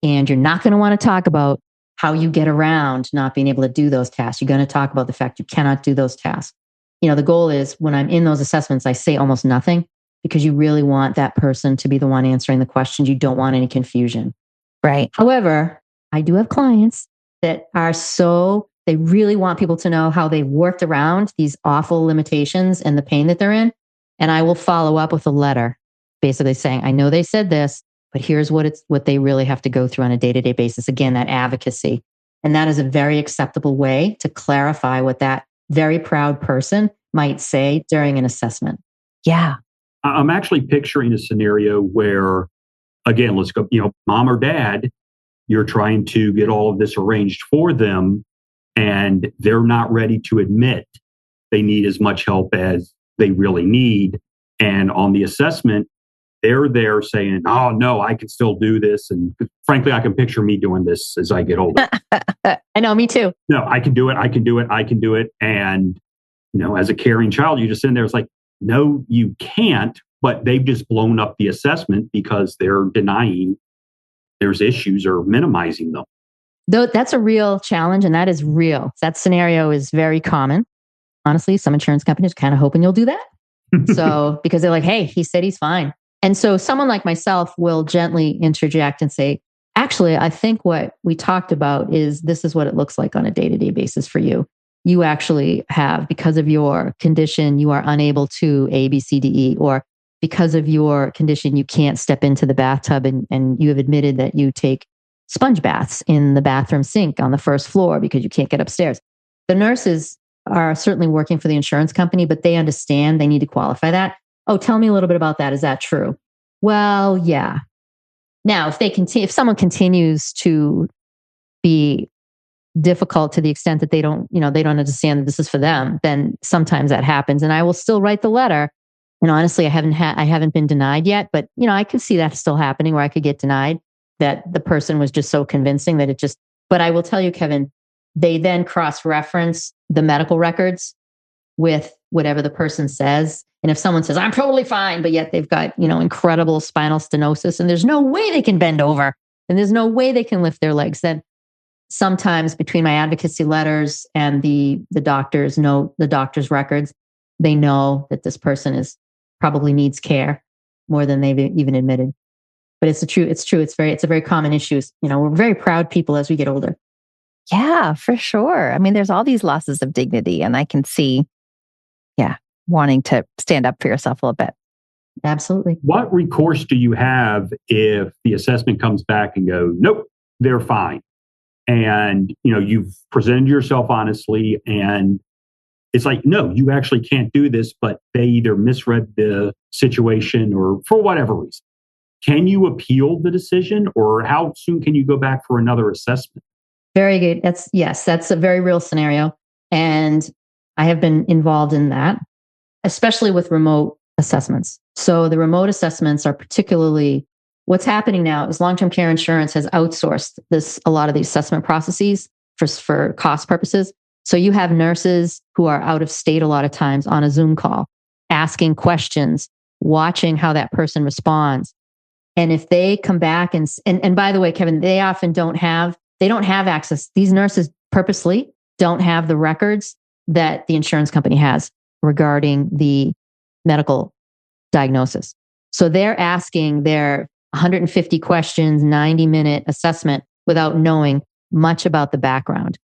And you're not going to want to talk about how you get around not being able to do those tasks. You're going to talk about the fact you cannot do those tasks. The goal is, when I'm in those assessments, I say almost nothing, because you really want that person to be the one answering the questions. You don't want any confusion. Right. However, I do have clients that they really want people to know how they've worked around these awful limitations and the pain that they're in. And I will follow up with a letter basically saying, I know they said this, but here's what they really have to go through on a day-to-day basis. Again, that advocacy. And that is a very acceptable way to clarify what that very proud person might say during an assessment. Yeah. I'm actually picturing a scenario where, again, let's go, mom or dad, you're trying to get all of this arranged for them, and they're not ready to admit they need as much help as they really need. And on the assessment, they're there saying, oh, no, I can still do this. And frankly, I can picture me doing this as I get older. I know, me too. No, I can do it. I can do it. I can do it. And, as a caring child, you just sit there, it's like, no, you can't. But they've just blown up the assessment because they're denying there's issues or minimizing them. Though that's a real challenge, and that is real. That scenario is very common. Honestly, some insurance companies are kind of hoping you'll do that. So, because they're like, hey, he said he's fine. And so someone like myself will gently interject and say, actually, I think what we talked about is this is what it looks like on a day-to-day basis for you. You actually have, because of your condition, you are unable to A, B, C, D, E, or because of your condition, you can't step into the bathtub, and you have admitted that you take sponge baths in the bathroom sink on the first floor because you can't get upstairs. The nurses are certainly working for the insurance company, but they understand they need to qualify that. Oh, tell me a little bit about that. Is that true? Well, yeah. Now, if someone continues to be difficult to the extent that they don't understand that this is for them, then sometimes that happens. And I will still write the letter. And honestly, I haven't been denied yet, but I could see that still happening where I could get denied, that the person was just so convincing that but I will tell you, Kevin, they then cross-reference the medical records with whatever the person says. And if someone says, I'm totally fine, but yet they've got, incredible spinal stenosis and there's no way they can bend over and there's no way they can lift their legs, then sometimes between my advocacy letters and the doctor's records, they know that this person probably needs care more than they've even admitted. But it's true. It's a very common issue. We're very proud people as we get older. Yeah, for sure. I mean, there's all these losses of dignity, and I can see, wanting to stand up for yourself a little bit. Absolutely. What recourse do you have if the assessment comes back and go, nope, they're fine? And, you've presented yourself honestly, and it's like, no, you actually can't do this, but they either misread the situation or for whatever reason. Can you appeal the decision, or how soon can you go back for another assessment? Very good. That's a very real scenario. And I have been involved in that, especially with remote assessments. So the remote assessments are particularly, what's happening now is long-term care insurance has outsourced a lot of these assessment processes for cost purposes. So you have nurses who are out of state a lot of times on a Zoom call, asking questions, watching how that person responds. And if they come back and by the way, Kevin, they often don't have access. These nurses purposely don't have the records that the insurance company has regarding the medical diagnosis. So they're asking their 150 questions, 90-minute assessment without knowing much about the background.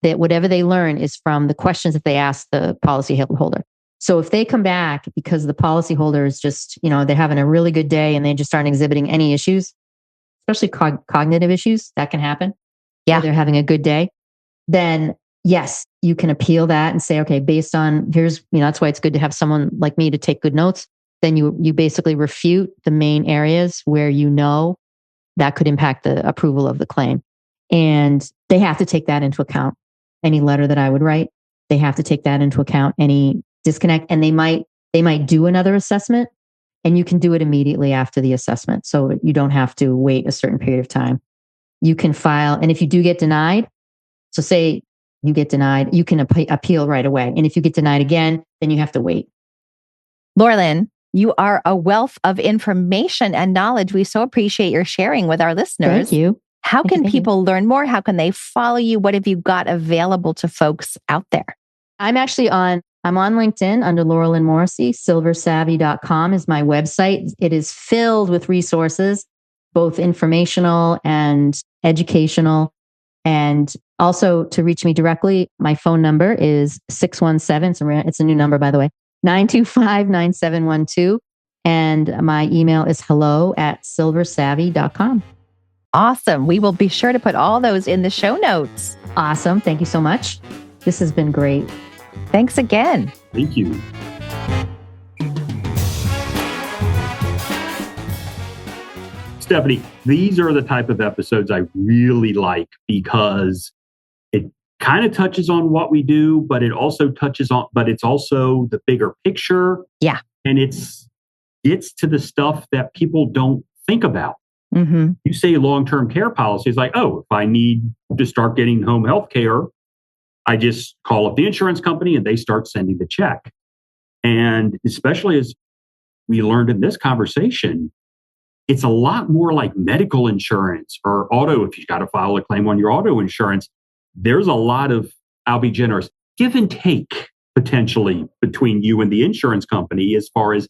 That whatever they learn is from the questions that they ask the policy holder. So if they come back because the policy holder is just, they're having a really good day and they just aren't exhibiting any issues, especially cognitive issues, that can happen. Yeah. They're having a good day. Then yes, you can appeal that and say, okay, based on that's why it's good to have someone like me to take good notes. Then you basically refute the main areas where that could impact the approval of the claim. And they have to take that into account. Any letter that I would write, they have to take that into account, any disconnect. And they might do another assessment, and you can do it immediately after the assessment. So you don't have to wait a certain period of time. You can file, and if you do get denied, so say you get denied, you can appeal right away. And if you get denied again, then you have to wait. Laura Lynn, you are a wealth of information and knowledge. We so appreciate your sharing with our listeners. Thank you. How can people learn more? How can they follow you? What have you got available to folks out there? I'm on LinkedIn under Laura Lynn Morrissey. Silversavvy.com is my website. It is filled with resources, both informational and educational. And also to reach me directly, my phone number is 617. It's a new number, by the way, 925-9712. And my email is hello@silversavvy.com. Awesome. We will be sure to put all those in the show notes. Awesome. Thank you so much. This has been great. Thanks again. Thank you. Stephanie, these are the type of episodes I really like because it kind of touches on what we do, but it's also the bigger picture. Yeah. And gets to the stuff that people don't think about. Mm-hmm. You say long-term care policy is like, if I need to start getting home health care, I just call up the insurance company and they start sending the check. And especially as we learned in this conversation, it's a lot more like medical insurance or auto. If you've got to file a claim on your auto insurance, there's a lot of, I'll be generous, give and take potentially between you and the insurance company as far as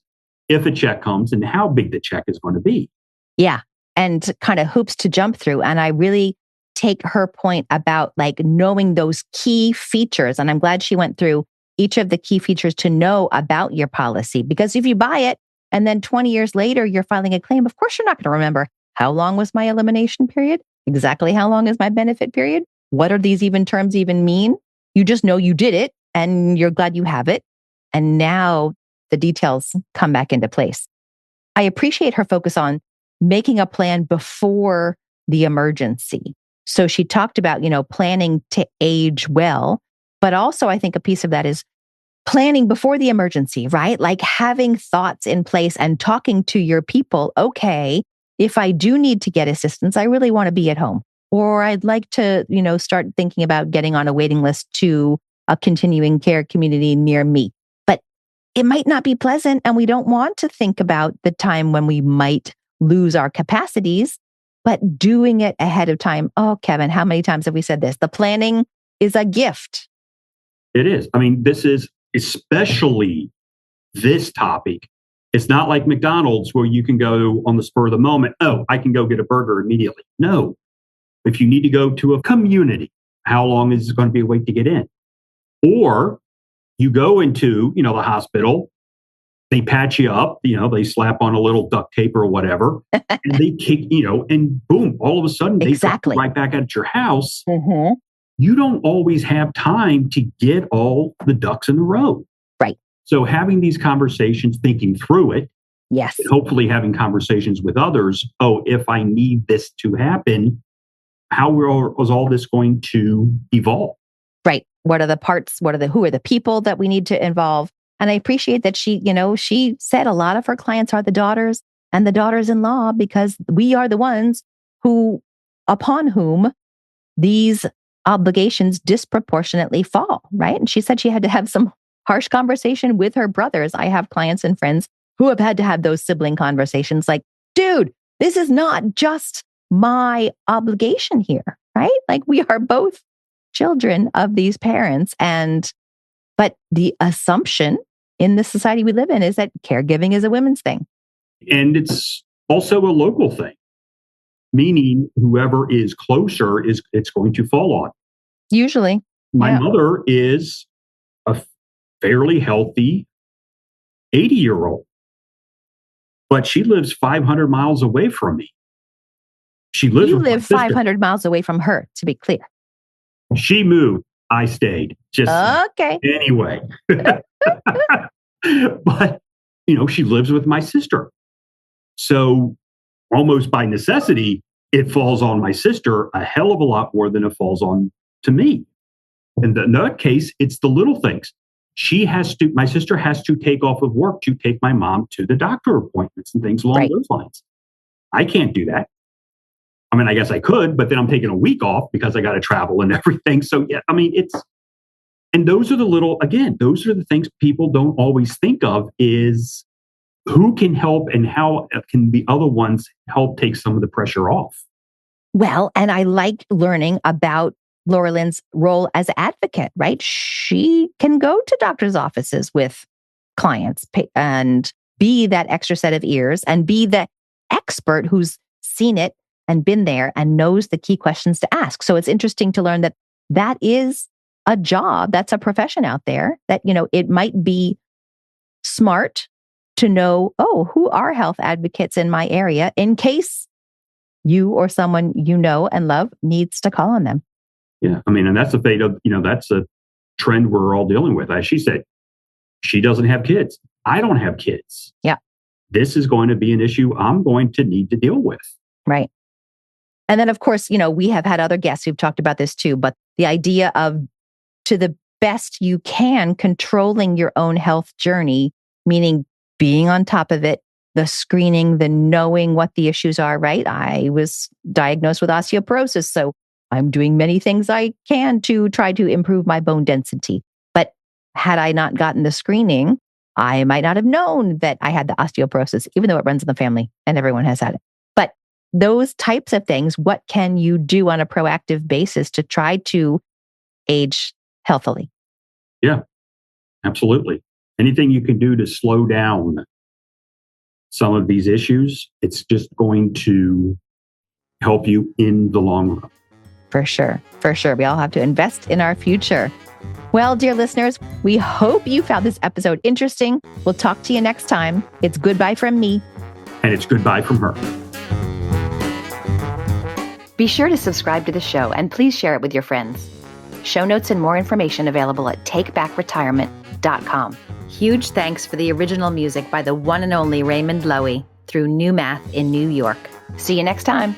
if a check comes and how big the check is going to be. Yeah. And kind of hoops to jump through. And I really take her point about like knowing those key features. And I'm glad she went through each of the key features to know about your policy. Because if you buy it and then 20 years later, you're filing a claim, of course, you're not going to remember how long was my elimination period? Exactly how long is my benefit period? What are these even terms even mean? You just know you did it and you're glad you have it. And now the details come back into place. I appreciate her focus on making a plan before the emergency. So she talked about, planning to age well, but also I think a piece of that is planning before the emergency, right? Like having thoughts in place and talking to your people. Okay, if I do need to get assistance, I really want to be at home. Or I'd like to, start thinking about getting on a waiting list to a continuing care community near me. But it might not be pleasant, and we don't want to think about the time when we might lose our capacities, but doing it ahead of time. Oh, Kevin, how many times have we said this? The planning is a gift. It is. I mean, this is especially this topic. It's not like McDonald's where you can go on the spur of the moment. Oh, I can go get a burger immediately. No. If you need to go to a community, how long is it going to be a wait to get in? Or you go into, the hospital, they patch you up, they slap on a little duct tape or whatever, and they kick, and boom, all of a sudden they Exactly. right back at your house. Mm-hmm. You don't always have time to get all the ducks in a row. Right. So having these conversations, thinking through it, yes, and hopefully having conversations with others. Oh, if I need this to happen, how was all this going to evolve? Right. What are the parts? Who are the people that we need to involve? And I appreciate that she said a lot of her clients are the daughters and the daughters-in-law because we are the ones upon whom these obligations disproportionately fall, right? And she said she had to have some harsh conversation with her brothers. I have clients and friends who have had to have those sibling conversations like, dude, this is not just my obligation here, right? Like we are both children of these parents. But the assumption in the society we live in is that caregiving is a women's thing. And it's also a local thing, meaning whoever is closer it's going to fall on. Usually. My mother is a fairly healthy 80-year-old, but she lives 500 miles away from me. You live 500 miles away from her, to be clear. She moved. I stayed. Just okay. Anyway. But, she lives with my sister. So almost by necessity, it falls on my sister a hell of a lot more than it falls on to me. And in that case, it's the little things. My sister has to take off of work to take my mom to the doctor appointments and things along those lines. I can't do that. I mean, I guess I could, but then I'm taking a week off because I got to travel and everything. So yeah, I mean, and those are those are the things people don't always think of is who can help and how can the other ones help take some of the pressure off. Well, and I like learning about Laura Lynn's role as an advocate, right? She can go to doctor's offices with clients and be that extra set of ears and be the expert who's seen it and been there and knows the key questions to ask. So it's interesting to learn that is a job, that's a profession out there that, it might be smart to know, who are health advocates in my area in case you or someone you know and love needs to call on them. Yeah. I mean, and that's the fate of, that's a trend we're all dealing with. As she said, she doesn't have kids. I don't have kids. Yeah. This is going to be an issue I'm going to need to deal with. Right. And then, of course, we have had other guests who've talked about this too, but the idea of to the best you can controlling your own health journey, meaning being on top of it, the screening, the knowing what the issues are, right? I was diagnosed with osteoporosis, so I'm doing many things I can to try to improve my bone density. But had I not gotten the screening, I might not have known that I had the osteoporosis, even though it runs in the family and everyone has had it. those types of things, what can you do on a proactive basis to try to age healthily? Yeah, absolutely. Anything you can do to slow down some of these issues, it's just going to help you in the long run. For sure. For sure. We all have to invest in our future. Well, dear listeners, we hope you found this episode interesting. We'll talk to you next time. It's goodbye from me. And it's goodbye from her. Be sure to subscribe to the show and please share it with your friends. Show notes and more information available at takebackretirement.com. Huge thanks for the original music by the one and only Raymond Loewy through New Math in New York. See you next time.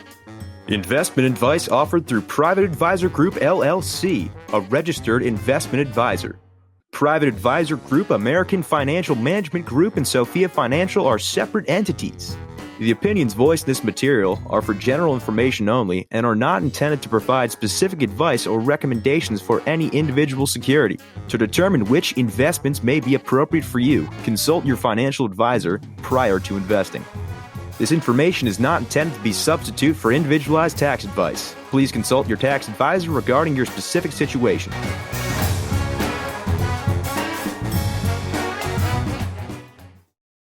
Investment advice offered through Private Advisor Group, LLC, a registered investment advisor. Private Advisor Group, American Financial Management Group, and Sophia Financial are separate entities. The opinions voiced in this material are for general information only and are not intended to provide specific advice or recommendations for any individual security. To determine which investments may be appropriate for you, consult your financial advisor prior to investing. This information is not intended to be a substitute for individualized tax advice. Please consult your tax advisor regarding your specific situation.